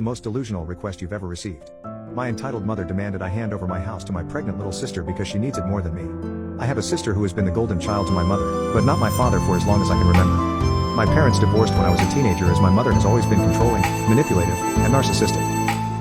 The most delusional request you've ever received. My entitled mother demanded I hand over my house to my pregnant little sister because she needs it more than me. I have a sister who has been the golden child to my mother, but not my father for as long as I can remember. My parents divorced when I was a teenager as my mother has always been controlling, manipulative, and narcissistic.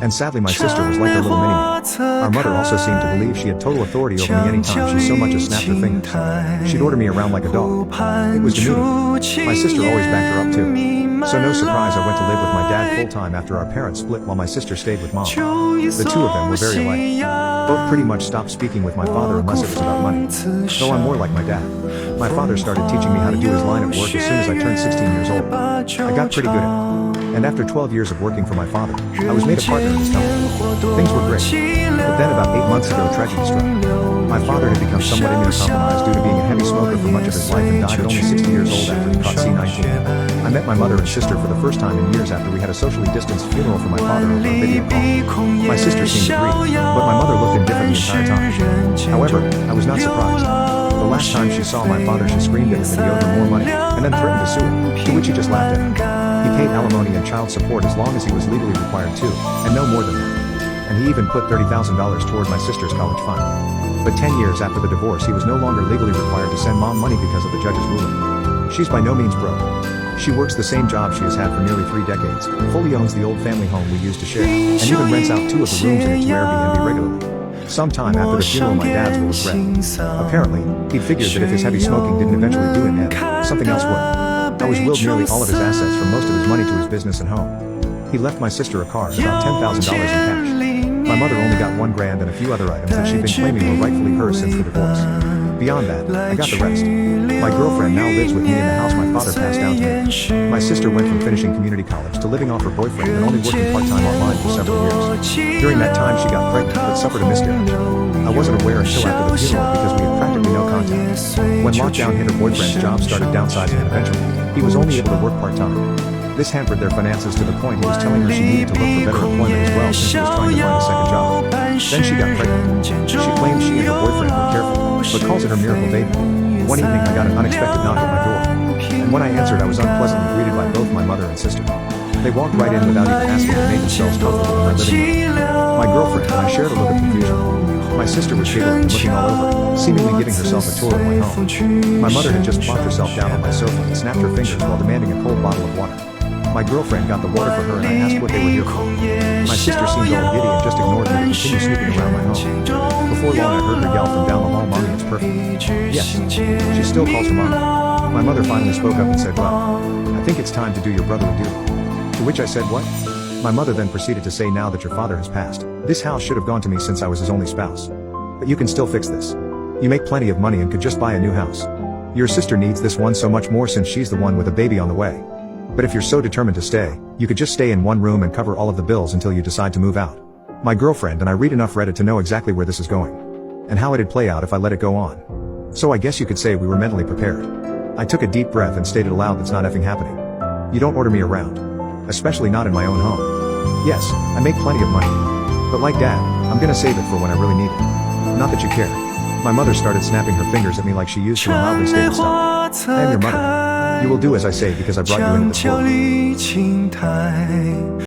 And sadly my sister was like her little mini-me. Our mother also seemed to believe she had total authority over me anytime she so much as snapped her fingers. She'd order me around like a dog. It was demeaning. My sister always backed her up too. So no surprise I went to live with my dad full-time after our parents split while my sister stayed with mom. The two of them were very alike. Both pretty much stopped speaking with my father unless it was about money. Though I'm more like my dad. My father started teaching me how to do his line of work as soon as I turned 16 years old. I got pretty good at it. And after 12 years of working for my father, I was made a partner in his company. Things were great. But then about 8 months ago tragedy struck. My father had become somewhat immunocompromised due to being a heavy smoker for much of his life and died at only 60 years old after he caught C-19. I met my mother and sister for the first time in years after we had a socially distanced funeral for my father over a video call. My sister seemed to grieve, but my mother looked indifferent the entire time. However, I was not surprised. The last time she saw my father she screamed at him that he owed her more money, and then threatened to sue him, to which he just laughed at her. He paid alimony and child support as long as he was legally required to, and no more than that. And he even put $30,000 toward my sister's college fund. But 10 years after the divorce he was no longer legally required to send mom money because of the judge's ruling. She's by no means broke. She works the same job she has had for nearly 3 decades, fully owns the old family home we used to share, and even rents out 2 of the rooms in it to Airbnb regularly. Sometime after the funeral my dad's will was read. Apparently, he'd figured that if his heavy smoking didn't eventually do him in, something else would. I was willed nearly all of his assets from most of his money to his business and home. He left my sister a car and about $10,000 in cash. My mother only got $1 grand and a few other items that she'd been claiming were rightfully hers since the divorce. Beyond that, I got the rest. My girlfriend now lives with me in the house my father passed down to me. My sister went from finishing community college to living off her boyfriend and only working part-time online for several years. During that time she got pregnant but suffered a miscarriage. I wasn't aware until after the funeral because we had practically no contact. When lockdown hit her boyfriend's job started downsizing and eventually, he was only able to work part-time. This hampered their finances to the point he was telling her she needed to look for better employment as well since she was trying to find a second job. Then she got pregnant. She claimed she and her boyfriend were careful, but calls it her miracle baby. One evening I got an unexpected knock at my door. And when I answered I was unpleasantly greeted by both my mother and sister. They walked right in without even asking and made themselves comfortable in my living room. My girlfriend and I shared a look of confusion. My sister was giggling and looking all over, seemingly giving herself a tour of my home. My mother had just plopped herself down on my sofa and snapped her fingers while demanding a cold bottle of water. My girlfriend got the water for her and I asked what they were here for. My sister seemed all giddy and just ignored me to continue snooping around my home. Before long I heard her yell from down the hall, "Mommy, it's perfect." Yes, she still calls her mommy. My mother finally spoke up and said, "Well, I think it's time to do your brotherly duty." To which I said, "What?" My mother then proceeded to say, "Now that your father has passed, this house should have gone to me since I was his only spouse. But you can still fix this. You make plenty of money and could just buy a new house. Your sister needs this one so much more since she's the one with a baby on the way. But if you're so determined to stay, you could just stay in one room and cover all of the bills until you decide to move out." My girlfriend and I read enough Reddit to know exactly where this is going. And how it'd play out if I let it go on. So I guess you could say we were mentally prepared. I took a deep breath and stated aloud, "That's not effing happening. You don't order me around. Especially not in my own home. Yes, I make plenty of money. But like dad, I'm gonna save it for when I really need it. Not that you care." My mother started snapping her fingers at me like she used to and loudly stated, "Stop. I am your mother. You will do as I say because I brought you into this world."